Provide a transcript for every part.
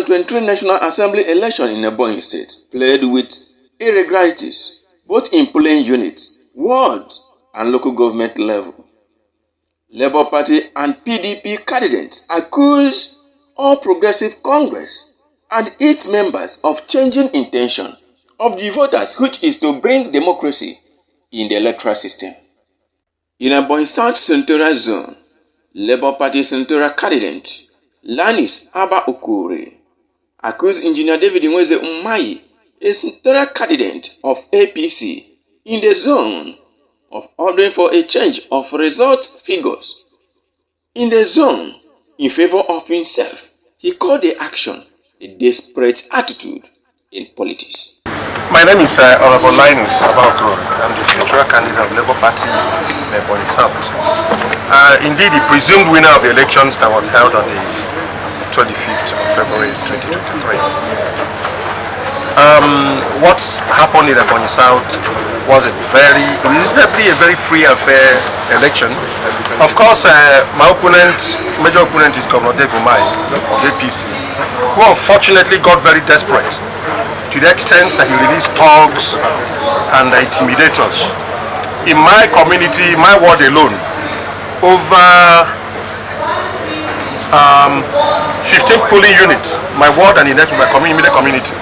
2023 National Assembly election in Ebonyi State played with irregularities both in polling units, wards, and local government level. Labour Party and PDP candidates accused All Progressive Congress and its members of changing intention of the voters, which is to bring democracy in the electoral system. In Ebonyi South Senatorial Zone, Labour Party Senatorial candidate Lanis Abba Okure accused Engineer David Nweze Umahi, a senatorial candidate of APC in the zone, of ordering for a change of result figures in the zone in favor of himself. He called the action a desperate attitude in politics. My name is Honorable Linus Abba Okure. I'm the senatorial candidate of Labour Party in Ebonyi South. Indeed, the presumed winner of the elections that were held on the 25th of February 2023. What's happened in Ebonyi South was reasonably a very free and fair election. Of course, my major opponent is Governor David Umahi of APC, who unfortunately got very desperate to the extent that he released thugs and intimidators. In my community, my ward alone, over 15 polling units, my ward and the next my immediate community,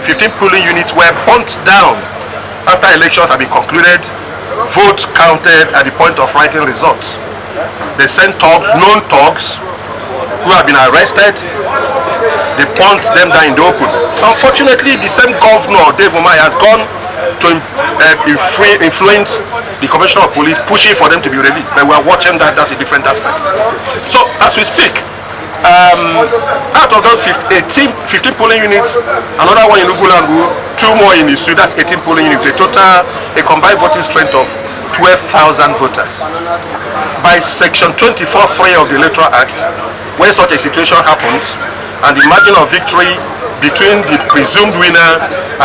15 polling units were burnt down after elections had been concluded, votes counted at the point of writing results. They sent thugs, known thugs, who have been arrested. They burnt them down in the open. Unfortunately, the same governor, Dave Umahi, has gone to influence the Commissioner of Police, pushing for them to be released. But we are watching that. That's a different aspect. So, as we speak, out of those 15 polling units, another one in Ugulangu, 2 more in Isu, that's 18 polling units, a combined voting strength of 12,000 voters. By Section 24(3) of the Electoral Act, when such a situation happens, and the margin of victory between the presumed winner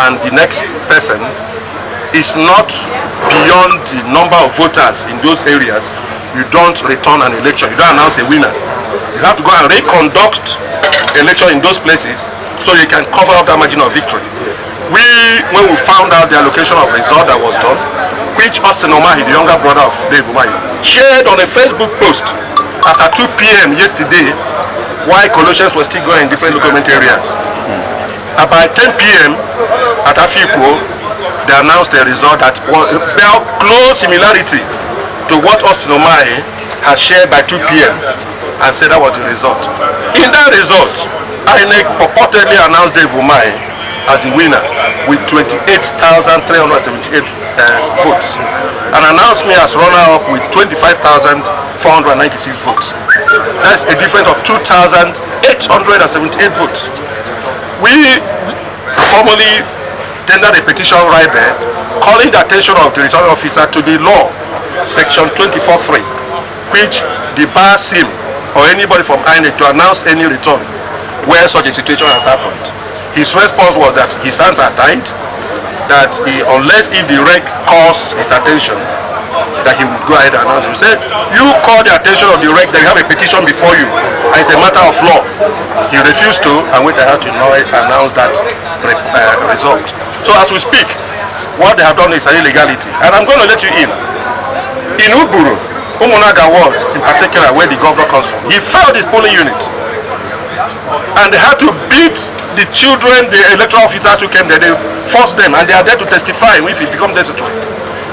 and the next person is not beyond the number of voters in those areas, you don't return an election, you don't announce a winner. You have to go and reconduct election in those places so you can cover up that margin of victory. When we found out the allocation of result that was done, which Austin Omahi, the younger brother of Dave Umahi, shared on a Facebook post as at 2 p.m. yesterday, while collections were still going in different local government areas. About 10 p.m. at Afikpo, they announced the result that bear close similarity to what Austin Omahi had shared by 2 p.m. and said that was the result. In that result, INEC purportedly announced Dave Umahi as the winner with 28,378 votes and announced me as runner-up with 25,496 votes. That's a difference of 2,878 votes. We formally tendered a petition right there calling the attention of the returning officer to the law, Section 24(3), which debars him or anybody from INEC to announce any return where such a situation has happened. His response was that his hands are tied, that unless if the rec calls his attention, that he would go ahead and announce it. He said, you call the attention of the rec, that you have a petition before you, and it's a matter of law. He refused to, and we had to announce that result. So as we speak, what they have done is an illegality. And I'm going to let you in. In Uburu, Umunaga ward in particular, where the governor comes from, he failed his polling unit. And they had to beat the children, the electoral officers who came there. They forced them, and they are there to testify if it becomes necessary.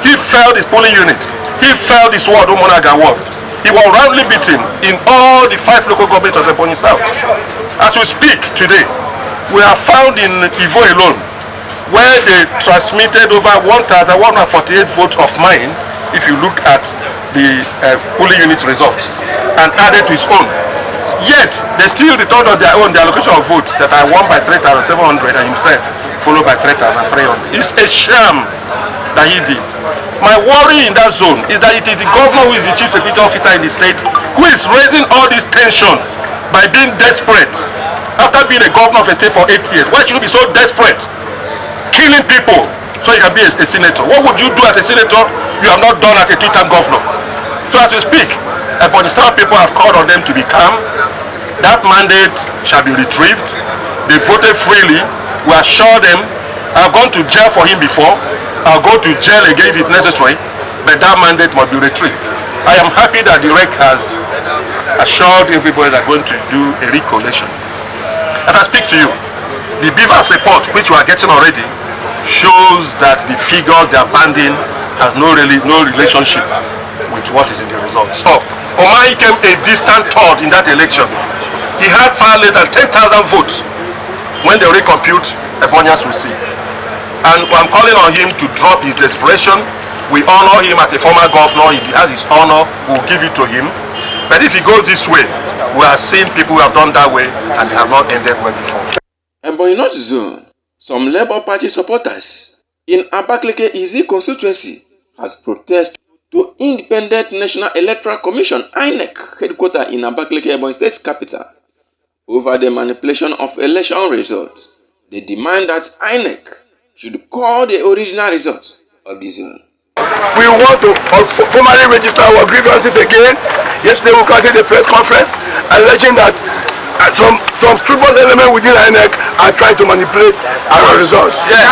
He failed his polling unit. He failed his ward, Umunaga ward. He was roundly beaten in all the 5 local governments of Ebonyi South. As we speak today, we are found in Ivo alone, where they transmitted over 1,148 votes of mine, if you look at the polling unit results, and added to his own. Yet, they still returned on their own the allocation of votes that I won by 3,700 and himself followed by 3,300. It's a sham that he did. My worry in that zone is that it is the governor who is the chief security officer in the state who is raising all this tension by being desperate. After being a governor of a state for 8 years, why should you be so desperate? Killing people so you can be a senator. What would you do as a senator you have not done as a 2-term governor? So as we speak, Ebonyi South people have called on them to be calm. That mandate shall be retrieved. They voted freely. We assure them. I've gone to jail for him before. I'll go to jail again if it's necessary, but that mandate must be retrieved. I am happy that the REC has assured everybody that going to do a recollation. As I speak to you, the Beavers report, which we are getting already, shows that the figure they are banding has no relationship with what is in the results. So, Omai came a distant third in that election. He had far less than 10,000 votes. When they recompute, Ebonyans will see. And I'm calling on him to drop his desperation. We honor him as a former governor. He has his honor. We'll give it to him. But if he goes this way, we are seeing people who have done that way and they have not ended well before. Ebonyi North Zone, some Labour Party supporters in Abakaliki Izzi constituency has protested to Independent National Electoral Commission (INEC) headquarters in Abakaliki, Ebonyi State capital over the manipulation of election results. They demand that INEC should call the original results of the zone. We want to formally register our grievances again. Yesterday we conducted a press conference alleging that some scrupulous elements within INEC are trying to manipulate our results. Yes.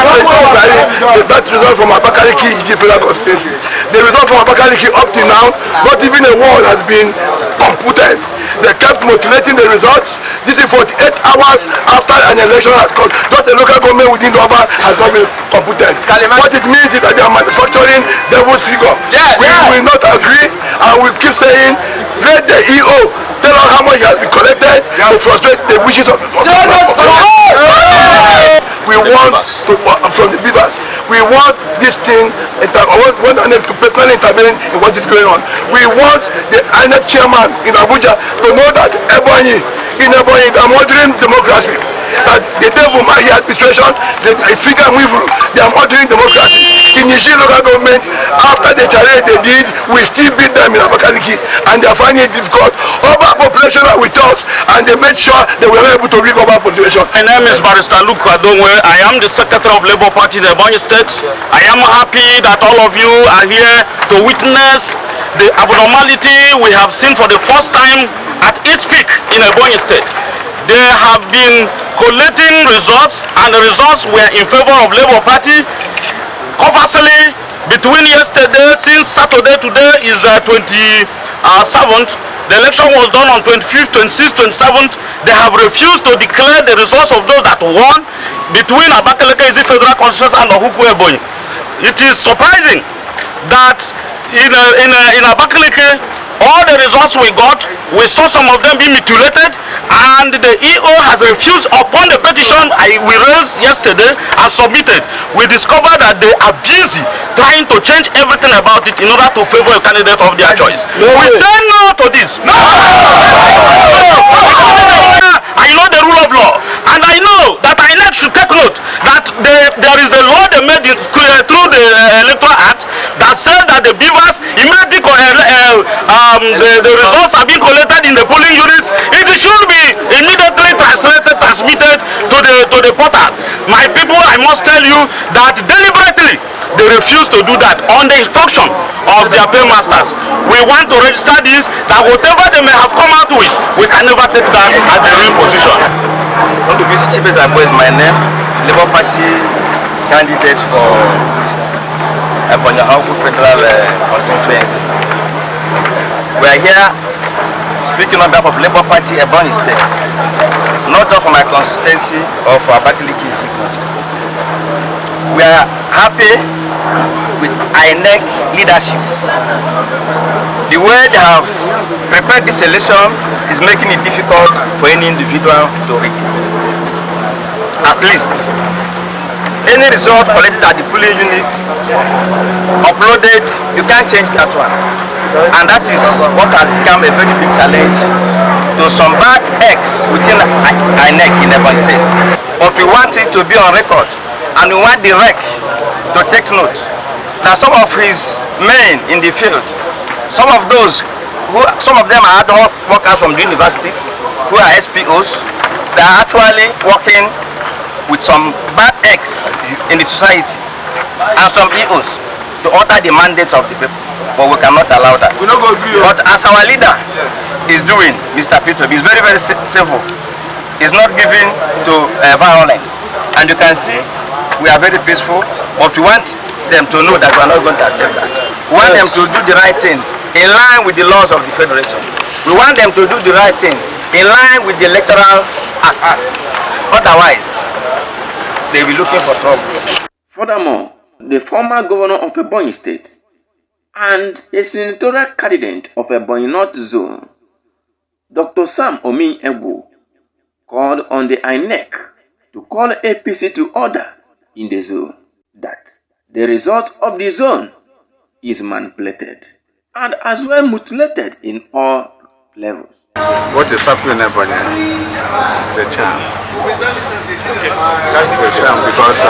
That result from Abakaliki Federal Constituency. The result from Abakaliki up to now, not even a word has been computed. They kept mutilating the results. This is 48 hours after an election has come. Just the local government within the Oba has not been computed. What it means is that they are manufacturing devil's figure. We will not agree, and we keep saying, let the EO tell us how much has been collected to frustrate the wishes of the We want to, from the Beavers, we want this thing, I want INEC to personally intervene in what is going on. We want the INEC chairman in Abuja to know that Ebonyi, they are murdering democracy. That the devil Mahi administration, the speaker Mwivuru, they are murdering democracy. In Nishi local government, after the challenge they did, we still beat them in Abakaliki, and they are finding it difficult. Over population are with us, and they made sure they were able to rig over population. My name is Barrister Luke Adonwe. I am the Secretary of Labour Party in Ebonyi State. I am happy that all of you are here to witness the abnormality we have seen for the first time at its peak in Ebonyi State. They have been collating results, and the results were in favor of Labour Party. Conversely, between yesterday, since Saturday, today is 27th, the election was done on 25th, 26th, 27th. They have refused to declare the results of those that won between Abakaliki Izzi Federal Constituency and Ohuku Ebonyi. It is surprising that in Abakaliki, all the results we got, we saw some of them being mutilated, and the EO has refused upon the petition we raised yesterday and submitted. We discovered that they are busy trying to change everything about it in order to favor a candidate of their choice. We say no to this. No! I know the rule of law, and I know that INEC should take note that there is a law they made through the Electoral Act that says that the Beavers, immediately the results are being collected in the polling units. It should be immediately transmitted to the portal. My people, I must tell you that deliberately they refuse to do that on the instruction of their paymasters. We want to register this, that whatever they may have come out with, we can never take that at the real position. Is my name, Labour Party candidate for Ebonyi Federal Constituency. We are here speaking on behalf of Labour Party Ebonyi State, not just for my constituency or for Abakaliki Izzi constituency. We are happy with INEC leadership. The way they have prepared this election is making it difficult for any individual to rig it. At least, any result collected at the polling unit, uploaded, you can't change that one. And that is what has become a very big challenge to some bad eggs within INEC in Ebonyi State. But we want it to be on record, and we want the REC to take note that some of his men in the field, some of them are adult workers from the universities who are SPOs, they are actually working with some bad eggs in the society and some EOs to alter the mandate of the people. But we cannot allow that. But as our leader is doing, Mr. Peter, is very, very civil. is not given to violence. And you can see we are very peaceful, but we want them to know that we are not going to accept that. We want them to do the right thing in line with the laws of the Federation. We want them to do the right thing in line with the Electoral Act. Otherwise, they will be looking for trouble. Furthermore, the former governor of Ebonyi State and a senatorial candidate of Ebonyi North Zone, Dr. Sam Omi-Egbo, called on the INEC to call APC to order in the zone, that the result of the zone is manipulated and as well mutilated in all levels. What is happening in Ebonyi is a charm. That's a charm because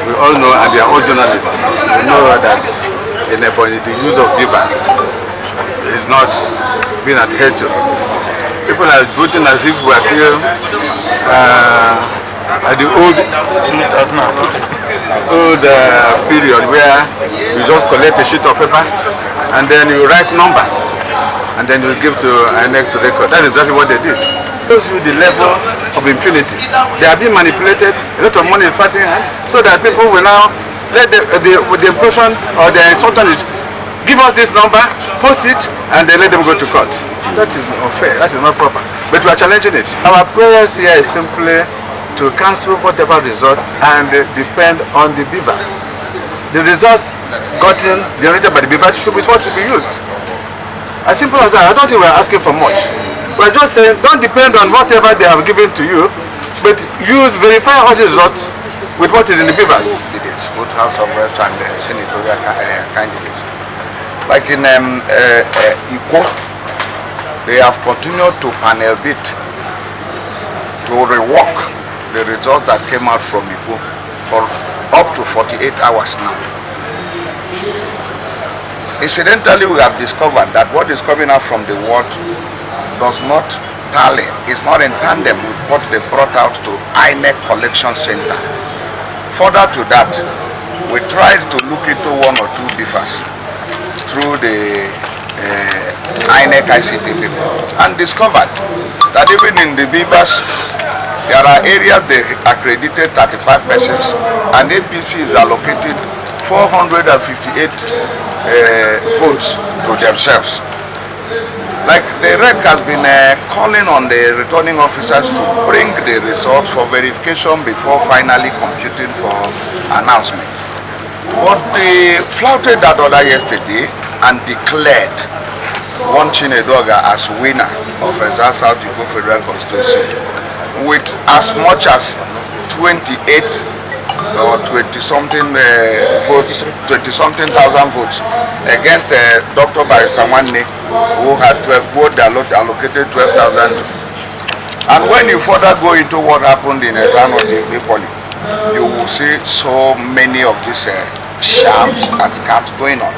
we all know, and we are all journalists, we know that in Ebonyi the use of beavers is not being adhered to. People are voting as if we are still at the old 2002 period where you just collect a sheet of paper and then you write numbers and then you give to INEC to record. That's exactly what they did. Shows you the level of impunity. They are being manipulated, a lot of money is passing in, so that people will now let the impression or the instruction is give us this number, post it, and then let them go to court. That is unfair, that is not proper. But we are challenging it. Our prayers here is simply to cancel whatever result and depend on the beavers. The results gotten generated by the beavers should be what should be used. As simple as that. I don't think we are asking for much. We are just saying don't depend on whatever they have given to you, but verify all the results with what is in the beavers. Both House of Reps and senatorial candidates. Like in Ikwo, they have continued to panel bid to rework the results that came out from Ikwo for up to 48 hours now. Incidentally, we have discovered that what is coming out from the ward does not tally, is not in tandem with what they brought out to INEC Collection Center. Further to that, we tried to look into one or two beavers through the INEC ICT people and discovered that even in the beavers, there are areas they accredited 35 persons and APC is allocated 458 votes to themselves. Like the REC has been calling on the returning officers to bring the results for verification before finally computing for announcement. But they flouted that order yesterday and declared one Chinedoga as winner of Ezza South Igbo Federal Constituency with as much as 28 or 20-something votes, 20-something thousand votes against Dr. Barrister Wanne, who had 12 votes, allocated 12,000. And when you further go into what happened in Ezza Igbo, you will see so many of these shams and scams going on.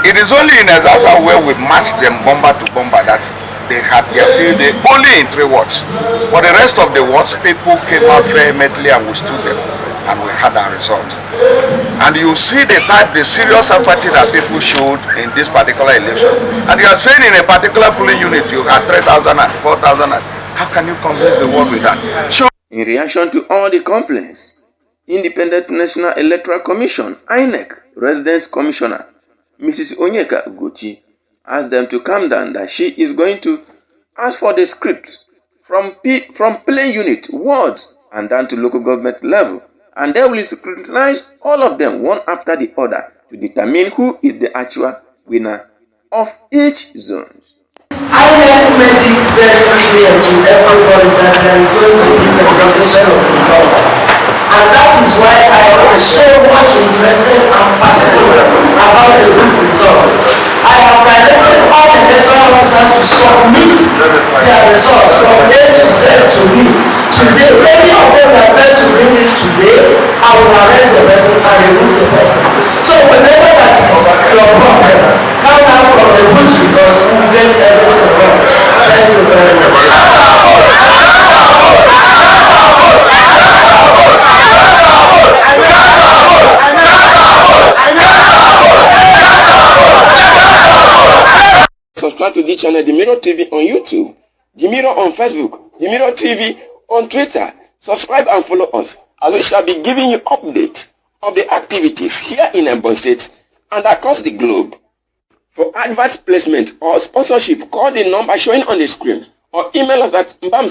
It is only in Ezza where we matched them bomber to bomber that they had their field day only in 3 wards. For the rest of the wards, people came out vehemently and we stood them and we had our result. And you see the serious apathy that people showed in this particular election. And you are saying in a particular polling unit you had 3,000 and 4,000. How can you convince the world with that? Sure. In reaction to all the complaints, Independent National Electoral Commission, INEC, Residence Commissioner, Mrs. Onyeka Ugochi, asked them to calm down, that she is going to ask for the script from polling unit, wards, and down to local government level, and they will scrutinize all of them one after the other to determine who is the actual winner of each zone. INEC made it very clear to everybody that there is going to be verification of results. And that is why I am so much interested and particular about the good results. I have directed all the electoral officers to submit their results from A to Z to me. Today, any of them that fails to bring it today, I will arrest the person and remove the person. So whenever that is your problem, come out from the good results, you will get everything right. Thank you very much. Subscribe to this channel, The Mirror TV, on YouTube. Jimiro on Facebook, Jimiro TV on Twitter. Subscribe and follow us, as we shall be giving you updates of the activities here in Ebonyi State and across the globe. For advert placement or sponsorship, call the number showing on the screen or email us at MBAM.